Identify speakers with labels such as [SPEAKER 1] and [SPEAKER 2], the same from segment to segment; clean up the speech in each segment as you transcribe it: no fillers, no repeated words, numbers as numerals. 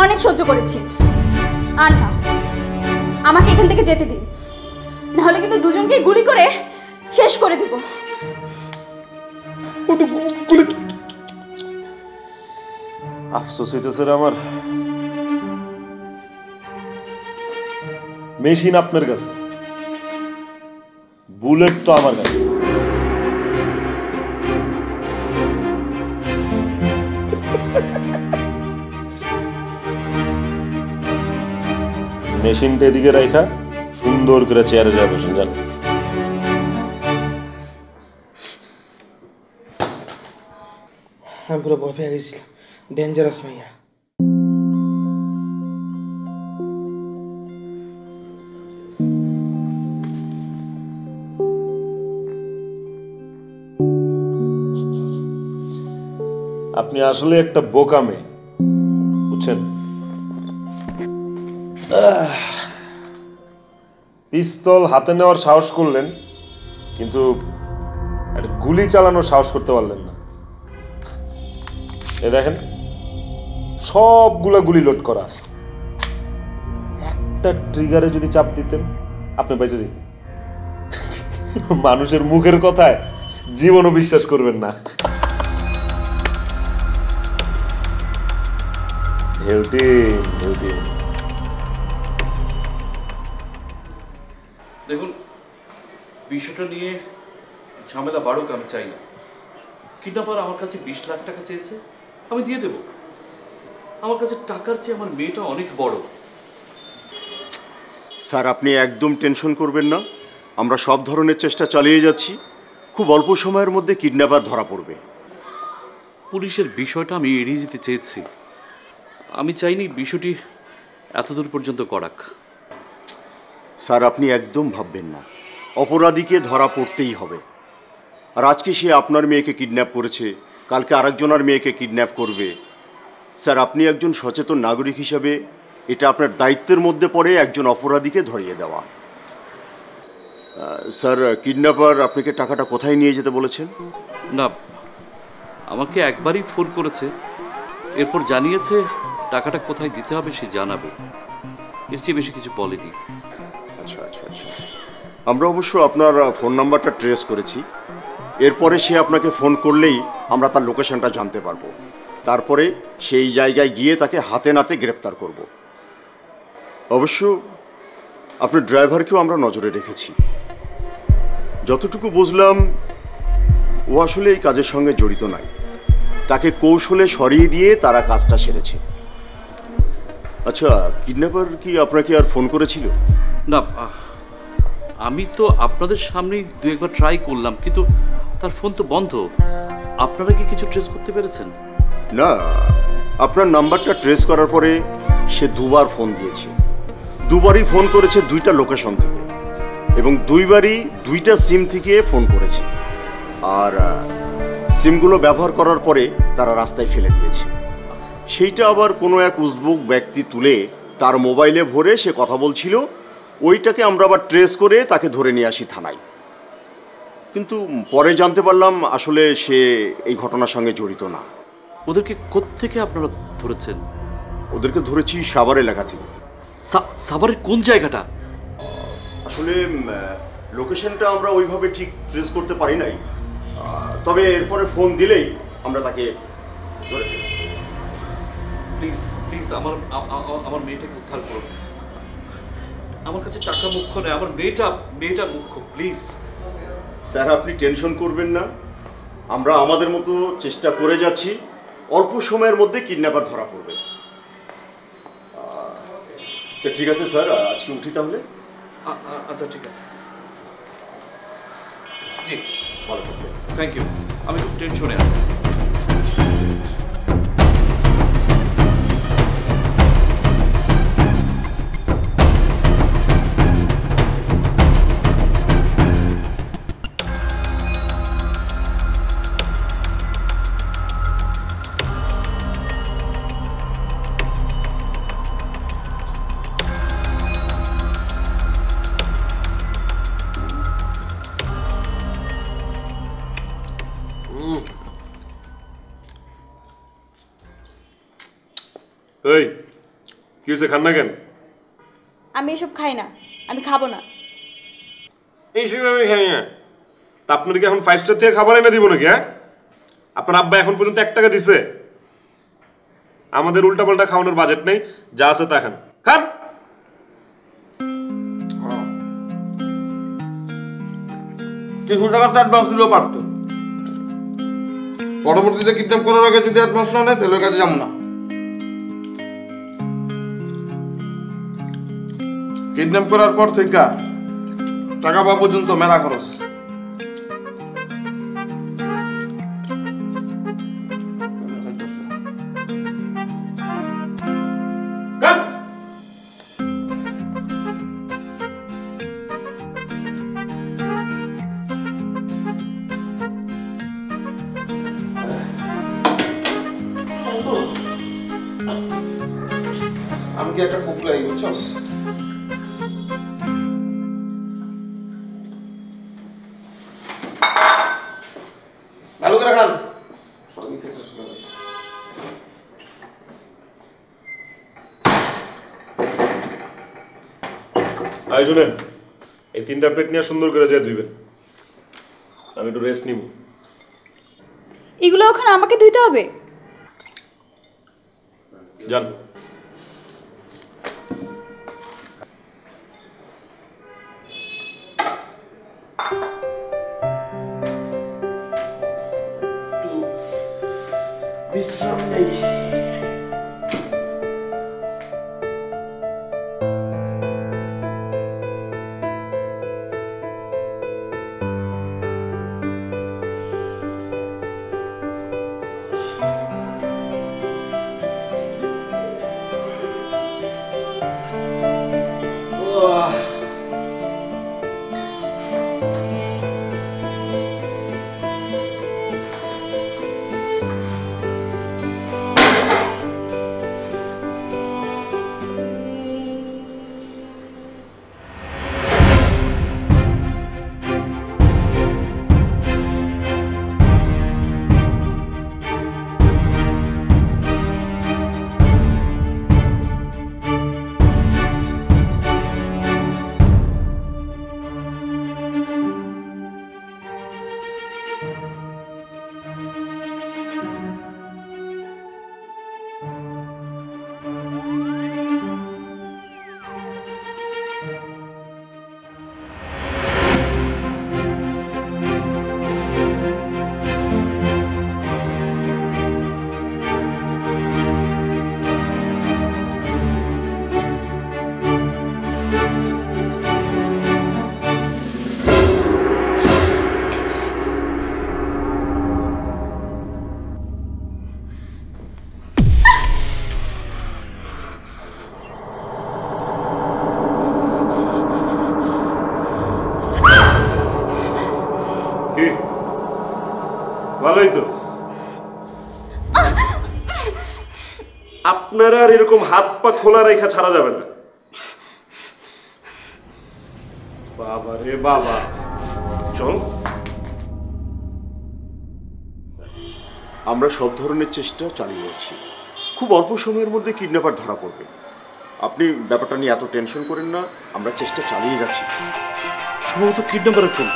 [SPEAKER 1] অনেক সহ্য করেছি, আর না, আমাকে এখান থেকে যেতে দিন, নাহলে কিন্তু দুজনকেই গুলি করে শেষ করে দিব।
[SPEAKER 2] আফসোস হইতেছে আমার, মেশিন আপনার কাছে, বুলেট তো আমার কাছে। মেশিনটা এদিকে রাখা সুন্দর করে চেয়ারে যায় বসেন, জান।
[SPEAKER 3] আমি পুরো ভয় পেয়ে গেছিলাম, ডেঞ্জারাস মাইয়া।
[SPEAKER 2] আপনি আসলে একটা বোকা মেয়ে, বুঝছেন? পিস্তল হাতে নেওয়ার সাহস করলেন, কিন্তু একটা গুলি চালানোর সাহস করতে পারলেন না। এ দেখেন, সবগুলা গুলি লোড করা আছে। একটা ট্রিগারে যদি চাপ দিতেন, আপনি বেঁচে যেতেন। মানুষের মুখের কথায় জীবনও বিশ্বাস করবেন না।
[SPEAKER 4] দেখুন, বিষয়টা নিয়ে ঝামেলা বাড়ুক আমি চাই না। কিডন্যাপার আমার কাছে 20 লাখ টাকা চেয়েছে, আমি দিয়ে দেব। আমার কাছে টাকার চেয়ে আমার মেয়েটা অনেক বড়।
[SPEAKER 5] স্যার, আপনি একদম টেনশন করবেন না, আমরা সব ধরনের চেষ্টা চালিয়ে যাচ্ছি। খুব অল্প সময়ের মধ্যে কিডন্যাপার ধরা পড়বে।
[SPEAKER 4] পুলিশের বিষয়টা আমি এড়িয়ে যেতে চেয়েছি, আমি চাইনি বিষয়টি এতদূর পর্যন্ত করাক।
[SPEAKER 5] স্যার, আপনি একদম ভাববেন না, অপরাধীকে ধরা পড়তেই হবে। আর আজকে সে আপনার মেয়েকে কিডন্যাপ করেছে, কালকে আরেকজনের মেয়েকে কিডন্যাপ করবে। স্যার, আপনি একজন সচেতন নাগরিক হিসাবে এটা আপনার দায়িত্বের মধ্যে পড়ে একজন অপরাধীকে ধরিয়ে দেওয়া। স্যার, কিডন্যাপার আপনাকে টাকাটা কোথায় নিয়ে যেতে বলেছেন?
[SPEAKER 4] না, আমাকে একবারই ফোন করেছে, এরপর জানিয়েছে টাকাটা কোথায় দিতে হবে সে জানাবে, এর চেয়ে বেশি কিছু বলেনি।
[SPEAKER 5] আচ্ছা আচ্ছা আচ্ছা, আমরা অবশ্য আপনার ফোন নাম্বারটা ট্রেস করেছি। এরপরে সে আপনাকে ফোন করলেই আমরা তার লোকেশনটা জানতে পারবো, তারপরে সেই জায়গায় গিয়ে তাকে হাতে নাতে গ্রেপ্তার করব। অবশ্য আপনার ড্রাইভারকেও আমরা নজরে রেখেছি। যতটুকু বুঝলাম ও আসলে এই কাজের সঙ্গে জড়িত নাই, তাকে কৌশলে সরিয়ে দিয়ে তারা কাজটা সেরেছে। আচ্ছা, কিডন্যাপার কি আপনাকে আর ফোন করেছিল?
[SPEAKER 4] না, আমি তো আপনাদের সামনেই দু একবার ট্রাই করলাম, কিন্তু তার ফোন তো বন্ধ। আপনারা কি কিছু ট্রেস করতে পেরেছেন?
[SPEAKER 5] না, আপনার নাম্বারটা ট্রেস করার পরে সে দুবার ফোন দিয়েছে। দুবারই ফোন করেছে দুইটা লোকেশন থেকে, এবং দুইবারই দুইটা সিম থেকে ফোন করেছে। আর সিমগুলো ব্যবহার করার পরে তারা রাস্তায় ফেলে দিয়েছে। সেইটা আবার কোনো এক উজবুক ব্যক্তি তুলে তার মোবাইলে ভরে সে কথা বলছিল, ওইটাকে আমরা আবার ট্রেস করে তাকে ধরে নিয়ে আসি থানায়। কিন্তু পরে জানতে পারলাম আসলে সে এই ঘটনার সঙ্গে জড়িত না।
[SPEAKER 4] ওদেরকে কোত্থেকে আপনারা ধরেছেন?
[SPEAKER 5] ওদেরকে ধরেছি সাভার এলাকা থেকে।
[SPEAKER 4] সাভারের কোন জায়গাটা?
[SPEAKER 5] আসলে লোকেশনটা আমরা ওইভাবে ঠিক ট্রেস করতে পারি নাই, তবে এরপরে ফোন দিলেই আমরা তাকে ধরে ফেলি।
[SPEAKER 4] প্লিজ প্লিজ আমার মেয়েটাকে উদ্ধার করুন। আমার কাছে টাকা মুখ্য নয়, আমার মেয়েটা মুখ্য। প্লিজ
[SPEAKER 5] স্যার, আপনি টেনশন করবেন না, আমরা আমাদের মতো চেষ্টা করে যাচ্ছি। অল্প সময়ের মধ্যে কিডন্যাপার ধরা পড়বে। ঠিক আছে স্যার, আজকে উঠি তাহলে।
[SPEAKER 4] আচ্ছা ঠিক আছে, জি
[SPEAKER 5] ভালো থাকবেন।
[SPEAKER 4] Thank you. আমি খুব টেনশনে আছি।
[SPEAKER 2] এই কি হয়েছে, খান না কেন?
[SPEAKER 1] আমি এসব খাই না, আমি খাবো না।
[SPEAKER 2] এইসব আমি খাই না। তা আপনার কি এখন 5 স্টার থেকে খাবার এনে দিব নাকি? হ্যাঁ, আপনার আব্বা এখন পর্যন্ত 1 টাকা দিছে? আমাদের উল্টাপাল্টা খাওয়ানোর বাজেট নেই, যা আছে তা খান। খান।
[SPEAKER 3] কিছু টাকা তো অ্যাডভান্স দিলেও পারতো। পরবর্তীতে কিডন্যাপ করার আগে যদি অ্যাডভান্স না নেয় তাহলে ওই কাজে যাবো না। কিডন্যাপ করার পর থেকে টাকা পাওয়া পর্যন্ত মেলা খরচ। আমি কি একটা কুকলাই বুঝছস? ভালো করে খান। সবই খেতে শুরু হয়েছে।
[SPEAKER 2] আই শুনেন, এই 3টা প্লেট নিয়ে সুন্দর করে যেয়ে ধুইবেন। আমি একটু রেস্ট নিব।
[SPEAKER 1] এগুলো ওখানে আমাকে ধুইতে হবে?
[SPEAKER 2] যান।
[SPEAKER 3] বিশ্রাম নেই।
[SPEAKER 2] ভালোই তো। আপনারা আর এরকম হাত পা খোলা রেখা ছাড়া যাবে না। বাবা রে বাবা, চল।
[SPEAKER 5] আমরা সব ধরনের চেষ্টা চালিয়ে যাচ্ছি। খুব অল্প সময়ের মধ্যে কিডন্যাপার ধরা পড়বে। আপনি ব্যাপারটা নিয়ে এত টেনশন করেন না, আমরা চেষ্টা চালিয়ে যাচ্ছি।
[SPEAKER 4] সম্ভবত কিডন্যাপারের ফোন।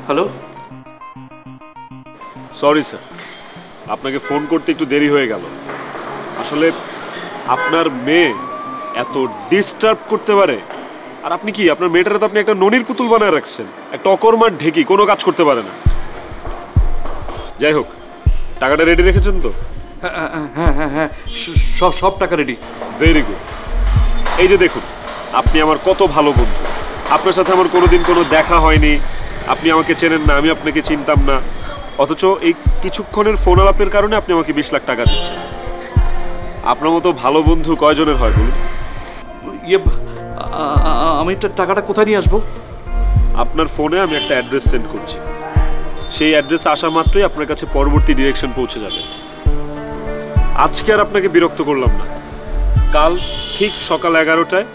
[SPEAKER 4] হ্যালো,
[SPEAKER 2] সরি স্যার, আপনাকে ফোন করতে একটু দেরি হয়ে গেল। আসলে আপনার মেয়ে এত ডিস্টার্ব করতে পারে, আর আপনি কি আপনার মেয়েটারে তো আপনি একটা ননির পুতুল বানায় রাখছেন, একটা অকর্মার ঢেকি, কোনো কাজ করতে পারে না। যাই হোক, টাকাটা রেডি রেখেছেন তো?
[SPEAKER 4] হ্যাঁ হ্যাঁ হ্যাঁ, সব টাকা রেডি।
[SPEAKER 2] Very good. এই যে দেখুন, আপনি আমার কত ভালো বন্ধু। আপনার সাথে আমার কোনোদিন কোনো দেখা হয়নি, আপনি আমাকে চেনেন না, আমি আপনাকে চিনতাম না, অথচ এই কিছুক্ষণের ফোন আলাপের কারণে আপনি আমাকে 20 লাখ টাকা দিচ্ছেন। আপনার মতো ভালো বন্ধু কয়জনের হয় বলুন?
[SPEAKER 4] আমি টাকাটা কোথায় নিয়ে আসবো?
[SPEAKER 2] আপনার ফোনে আমি একটা অ্যাড্রেস সেন্ড করছি, সেই অ্যাড্রেসে আসা মাত্রই আপনার কাছে পরবর্তী ডিরেকশন পৌঁছে যাবে। আজকে আর আপনাকে বিরক্ত করলাম না, কাল ঠিক সকাল 11টায়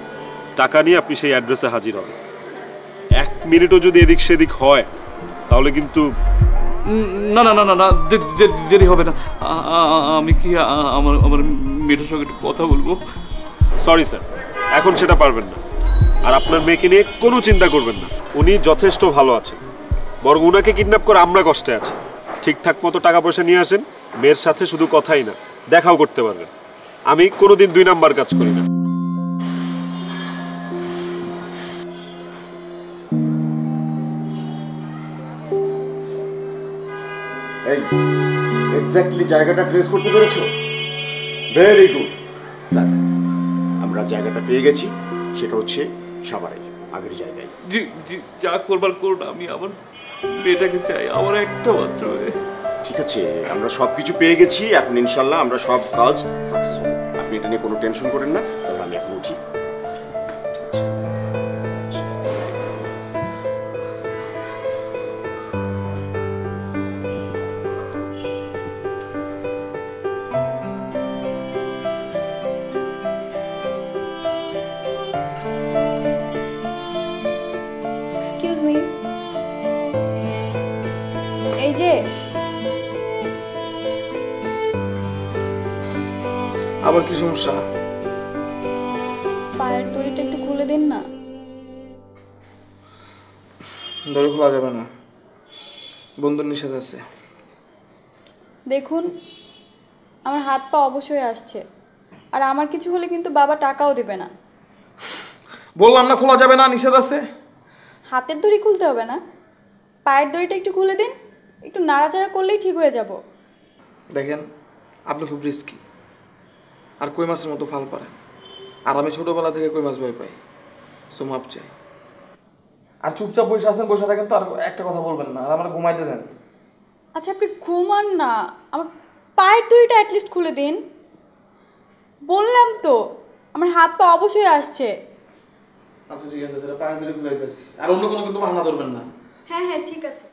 [SPEAKER 2] টাকা নিয়ে আপনি সেই অ্যাড্রেসে হাজির হবেন। 1 মিনিটও যদি এদিক সেদিক হয় তাহলে কিন্তু
[SPEAKER 4] না না না না না, দেরি হবে না। আমি কি আমার আমার মেয়েটার সঙ্গে একটু কথা বলবো?
[SPEAKER 2] সরি স্যার, এখন সেটা পারবেন না। আর আপনার মেয়েকে নিয়ে কোনো চিন্তা করবেন না, উনি যথেষ্ট ভালো আছেন। বরং উনাকে কিডন্যাপ করে আমরা কষ্টে আছি। ঠিকঠাক মতো টাকা পয়সা নিয়ে আসেন, মেয়ের সাথে শুধু কথাই না, দেখাও করতে পারবেন। আমি কোনোদিন 2 নাম্বার কাজ করি না।
[SPEAKER 5] এই এক্স্যাক্টলি জায়গাটা ট্রেস করতে পেরেছো? ভেরি গুড স্যার, আমরা জায়গাটা পেয়ে গেছি। সেটা হচ্ছে সাভারে, আগের জায়গায়।
[SPEAKER 4] জি জি, যা করবার করুন, আমি আমার মেয়েটাকে চাই, আমার একটা মাত্র মেয়ে।
[SPEAKER 5] ঠিক আছে, আমরা সব কিছু পেয়ে গেছি। এখন ইনশাল্লাহ আমরা সব কাজ সাকসেস হবে। আপনি এটা নিয়ে কোনো টেনশন করেন না। তাহলে আমি এখন উঠি।
[SPEAKER 1] এক্সকিউজ মি, এই যে
[SPEAKER 3] আবার কি সমস্যা?
[SPEAKER 1] পায়ের দড়িটা একটু খুলে দিন না।
[SPEAKER 3] দড়ি খোলা যাবে না, বন্ধুর নিষেধ আছে।
[SPEAKER 1] দেখুন, আমার হাত পা অবশ্যই আসছে, আর আমার কিছু হলে কিন্তু বাবা টাকাও দেবে না।
[SPEAKER 3] বললাম না খোলা যাবে না, নিষেধ আছে।
[SPEAKER 1] হাতের দড়ি খুলতে হবে না, পায়ের দড়িটা একটু খুলে দিন, একটু নাড়াচাড়া করলেই ঠিক হয়ে যাব।
[SPEAKER 3] দেখেন, আপনি খুব রিস্কি, আর কই মাছের মতো ফাল পারেন। আর আমি ছোটবেলা থেকে কই মাছ ভয় পাই, সো মাপ চাই। আর চুপচাপ বসে আছেন, বসে থাকেন তো, আর একটা কথা বলবেন না, আর আমার ঘুমাইতে দেন।
[SPEAKER 1] আচ্ছা আপনি ঘুমান না, আমার পায়ের দড়িটা অ্যাটলিস্ট খুলে দিন। বললাম তো আমার হাত পা অবশ্যই আসছে।
[SPEAKER 3] আচ্ছা ঠিক আছে, তাহলে পায়ের দড়ি খুলে দিতেছি। আর অন্য কোনো কিন্তু বাহানা ধরবেন না।
[SPEAKER 1] হ্যাঁ হ্যাঁ ঠিক আছে।